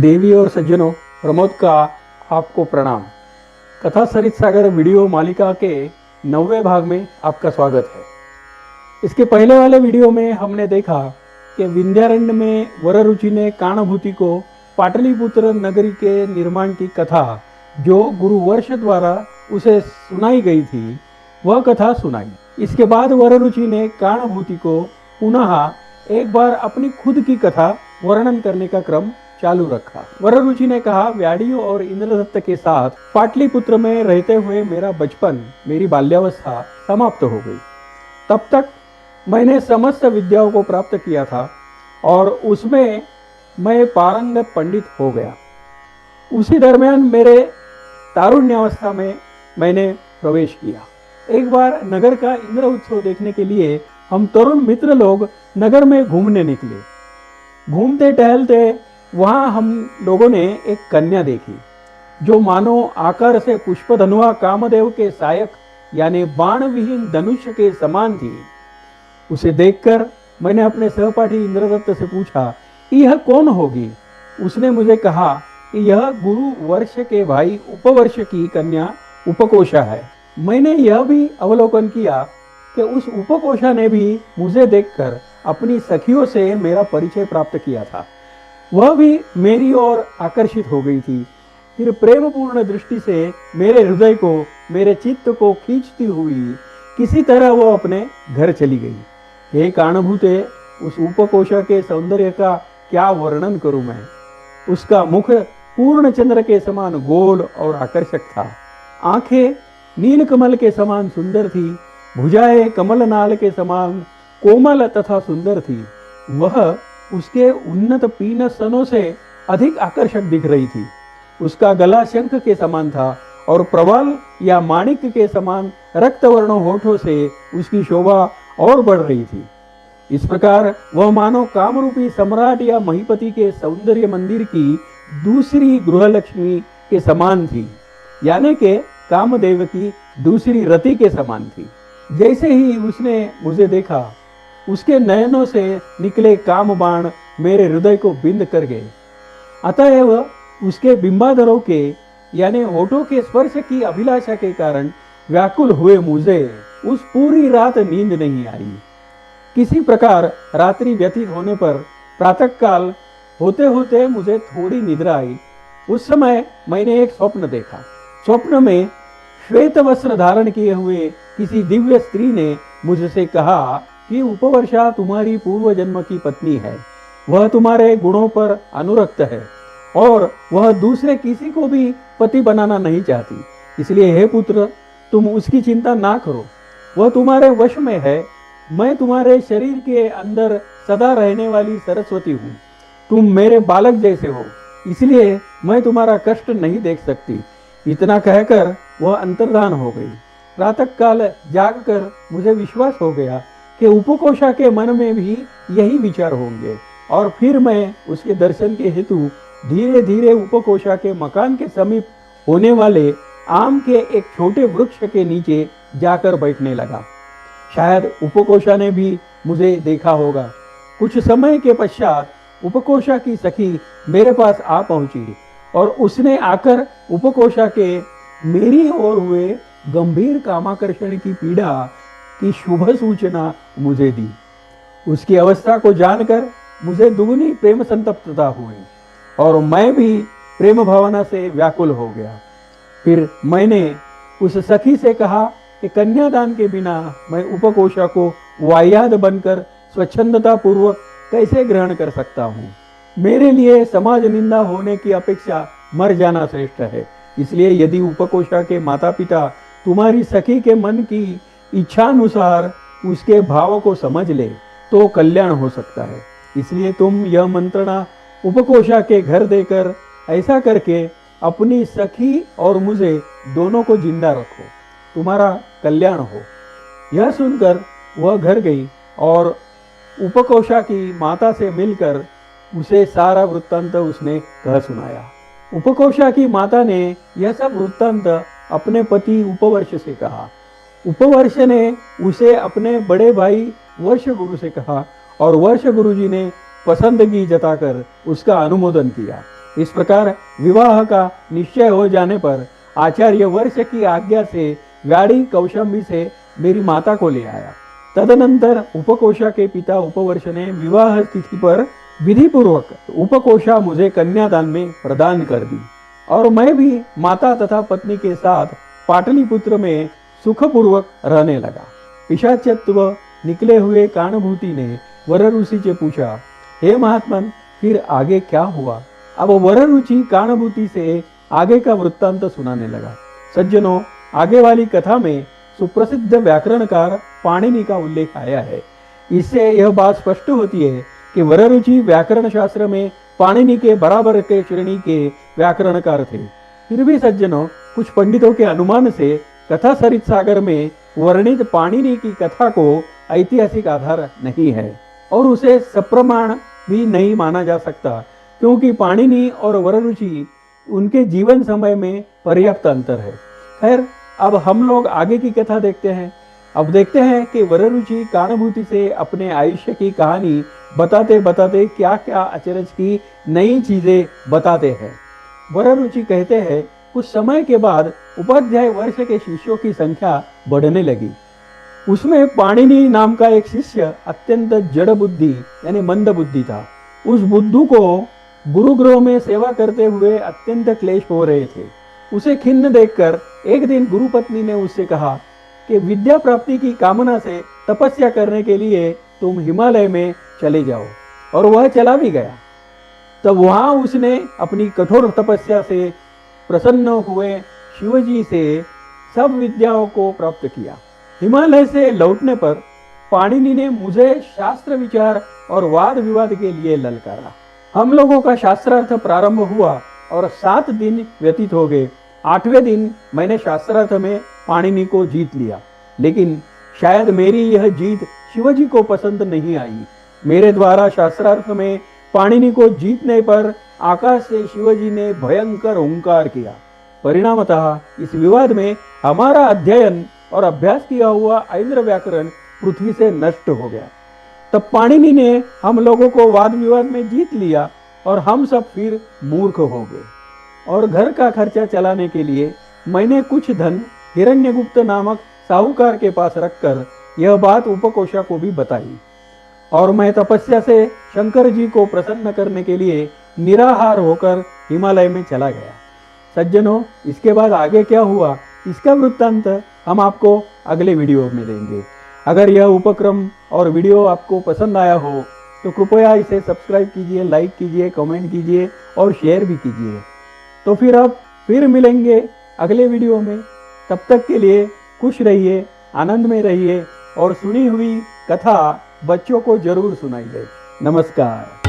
देवी और सज्जनों, प्रमोद का आपको प्रणाम। कथा सरित सागर वीडियो मालिका के 9वें भाग में आपका स्वागत है। इसके पहले वाले वीडियो में हमने देखा कि विंध्यारण्य में वररुचि ने काणभूति को पाटलिपुत्र नगरी के निर्माण की कथा जो गुरुवर्ष द्वारा उसे सुनाई गई थी, वह कथा सुनाई। इसके बाद वररुचि ने काणभूति को पुनः एक बार अपनी खुद की कथा वर्णन करने का क्रम चालू रखा। वररुचि ने कहा, व्याड़ियों और इंद्रदत्त के साथ पाटलिपुत्र में रहते हुए मेरा बचपन, मेरी बाल्यावस्था समाप्त हो गई। तब तक मैंने समस्त विद्याओं को प्राप्त किया था और उसमें मैं पारंगत पंडित हो गया। उसी दरमियान मेरे तारुण्यावस्था में मैंने प्रवेश किया। एक बार नगर का इंद्र उत्सव देखने के लिए हम तरुण मित्र लोग नगर में घूमने निकले। घूमते टहलते वहां हम लोगों ने एक कन्या देखी जो मानो आकार से पुष्पधनुआ कामदेव के सहायक यानी बाण विहीन धनुष के समान थी। उसे देखकर मैंने अपने सहपाठी इंद्रदत्त से पूछा, यह कौन होगी? उसने मुझे कहा कि यह गुरु वर्ष के भाई उपवर्ष की कन्या उपकोषा है। मैंने यह भी अवलोकन किया कि उस उपकोषा ने भी मुझे देखकर अपनी सखियों से मेरा परिचय प्राप्त किया था। वह भी मेरी ओर आकर्षित हो गई थी। फिर प्रेमपूर्ण दृष्टि से मेरे हृदय को, मेरे चित्त को खींचती हुई किसी तरह वो अपने घर चली गई। हे काणभूते, उस उपकोषा के सौंदर्य का क्या वर्णन करूं मैं। उसका मुख पूर्ण चंद्र के समान गोल और आकर्षक था। आंखें नीलकमल के समान सुंदर थी। भुजाएं कमलनाल के समान कोमल तथा सुंदर थी। वह उसके उन्नत पीनसनों से अधिक आकर्षक दिख रही थी। उसका गला शंख के समान था और प्रवाल या माणिक के समान रक्तवर्ण होठों से उसकी शोभा और बढ़ रही थी। इस प्रकार वह मानो कामरूपी सम्राट या महीपति के सौंदर्य मंदिर की दूसरी गृहलक्ष्मी के समान थी, यानी कि कामदेव की दूसरी रति के समान थी। जैसे ही उसने मुझे देखा, उसके नयनों से निकले काम बाण मेरे हृदय को बिंद कर गए। अतएव उसके बिंबाधरों के यानी होठों के स्पर्श की अभिलाषा के कारण व्याकुल हुए मुझे उस पूरी रात नींद नहीं आई। किसी प्रकार रात्रि व्यतीत होने पर प्रातःकाल होते होते मुझे थोड़ी निद्रा आई। उस समय मैंने एक स्वप्न देखा। स्वप्न में श्वेत वस्त्र धारण किए हुए किसी दिव्य स्त्री ने मुझसे कहा कि उपवर्षा तुम्हारी पूर्व जन्म की पत्नी है। वह तुम्हारे गुणों पर अनुरक्त है और वह दूसरे किसी को भी पति बनाना नहीं चाहती। इसलिए हे पुत्र, तुम उसकी चिंता ना करो, वह तुम्हारे वश में है। मैं तुम्हारे शरीर के अंदर सदा रहने वाली सरस्वती हूँ। तुम मेरे बालक जैसे हो, इसलिए मैं तुम्हारा कष्ट नहीं देख सकती। इतना कहकर वह अंतर्धान हो गई। प्रातःकाल जागकर मुझे विश्वास हो गया कि उपकोषा के मन में भी यही विचार होंगे और फिर मैं उसके दर्शन के हेतु धीरे धीरे उपकोषा के मकान के समीप होने वाले आम के एक छोटे वृक्ष के नीचे जाकर बैठने लगा। शायद उपकोषा ने भी मुझे देखा होगा। कुछ समय के पश्चात उपकोषा की सखी मेरे पास आ पहुंची और उसने आकर उपकोषा के मेरी ओर हुए गंभीर कामाकर्षण की पीड़ा की शुभ सूचना मुझे दी। उसकी अवस्था को जानकर मुझे दुगनी प्रेम संतप्तता हुई और मैं भी प्रेम भावना से व्याकुल हो गया। फिर मैंने उस सखी से कहा कि कन्यादान के बिना मैं उपकोषा को वाह्याद बनकर स्वच्छंदता पूर्वक कैसे ग्रहण कर सकता हूँ। मेरे लिए समाज निंदा होने की अपेक्षा मर जाना श्रेष्ठ है। इसलिए यदि उपकोषा के माता पिता तुम्हारी सखी के मन की इच्छानुसार उसके भाव को समझ ले तो कल्याण हो सकता है। इसलिए तुम यह मंत्रणा उपकोषा के घर देकर ऐसा करके अपनी सखी और मुझे दोनों को जिंदा रखो, तुम्हारा कल्याण हो। यह सुनकर वह घर गई और उपकोषा की माता से मिलकर उसे सारा वृत्तांत उसने कह सुनाया। उपकोषा की माता ने यह सब वृत्तांत अपने पति उपवर्ष से कहा। उपवर्ष ने उसे अपने बड़े भाई वर्ष गुरु से कहा और वर्ष गुरु जी ने पसंदगी जताकर उसका अनुमोदन किया। इस प्रकार विवाह का निश्चय हो जाने पर आचार्य वर्ष की आज्ञा से व्याड़ी कौशंबी से मेरी माता को ले आया। तदनंतर उपकोषा के पिता उपवर्ष ने विवाह तिथि पर विधि पूर्वक उपकोषा मुझे कन्यादान में प्रदान कर दी और मैं भी माता तथा पत्नी के साथ पाटलिपुत्र में सुखपूर्वक रहने लगा। पिशाचत्व निकले हुए कानुभूति ने वर ऋषि से पूछा, हे महात्मन, फिर आगे क्या हुआ? अब वर ऋषि कानुभूति से आगे का वृत्तांत सुनाने लगा। सज्जनों, आगे वाली कथा में सुप्रसिद्ध व्याकरणकार पाणिनि का उल्लेख आया है। इससे यह बात स्पष्ट होती है कि वर ऋषि व्याकरण शास्त्र में पाणिनि के बराबर के श्रेणी के व्याकरणकार थे। फिर भी सज्जनों, कुछ पंडितों के अनुमान से कथा सरित सागर में वर्णित पाणिनि की कथा को ऐतिहासिक आधार नहीं है और उसे सप्रमाण भी नहीं माना जा सकता, क्योंकि पाणिनि और वर ऋषि उनके जीवन समय में पर्याप्त अंतर है। खैर, अब हम लोग आगे की कथा देखते हैं। अब देखते हैं कि वर ऋषि कानुभूति से अपने आयुष्य की कहानी बताते बताते क्या क्या अचरज की नई चीजें बताते हैं। वर ऋषि कहते हैं, कुछ समय के बाद उपाध्याय वर्ष के शिष्यों की संख्या बढ़ने लगी। उसमें पाणिनि नाम का एक शिष्य अत्यंत जड़ बुद्धि यानी मंद बुद्धि था। उस बुद्धू को गुरुगृह में सेवा करते हुए अत्यंत क्लेश हो रहे थे। उसे खिन्न देखकर एक दिन गुरुपत्नी ने उससे कहा कि विद्या प्राप्ति की कामना से तपस्या करने के लिए तुम हिमालय में चले जाओ, और वह चला भी गया। तब वहां उसने अपनी कठोर तपस्या से प्रसन्न हुए शिवजी से सब विद्याओं को प्राप्त किया। हिमालय से लौटने पर पाणिनि ने मुझे शास्त्र विचार और वाद विवाद के लिए ललकारा। हम लोगों का शास्त्रार्थ प्रारंभ हुआ और 7 दिन व्यतीत हो गए। 8वें दिन मैंने शास्त्रार्थ में पाणिनि को जीत लिया, लेकिन शायद मेरी यह जीत शिवजी को पसंद नहीं आई। मेरे द्वारा शास्त्रार्थ में पाणिनि को जीतने पर आकाश से शिवजी ने भयंकर हुंकार किया। परिणामतः इस विवाद में हमारा अध्ययन और अभ्यास किया हुआ ऐन्द्र व्याकरण पृथ्वी से नष्ट हो गया। तब पाणिनि ने हम लोगों को वाद विवाद में जीत लिया और हम सब फिर मूर्ख हो गए। और घर का खर्चा चलाने के लिए मैंने कुछ धन हिरण्यगुप्त नामक साहूकार के पास रखकर यह बात उपकोषा को भी बताई, और मैं तपस्या से शंकर जी को प्रसन्न करने के लिए निराहार होकर हिमालय में चला गया। सज्जनों, इसके बाद आगे क्या हुआ, इसका वृत्तांत हम आपको अगले वीडियो में देंगे। अगर यह उपक्रम और वीडियो आपको पसंद आया हो तो कृपया इसे सब्सक्राइब कीजिए, लाइक कीजिए, कमेंट कीजिए और शेयर भी कीजिए। तो फिर मिलेंगे अगले वीडियो में। तब तक के लिए खुश रहिए, आनंद में रहिए और सुनी हुई कथा बच्चों को जरूर सुनाइए। नमस्कार।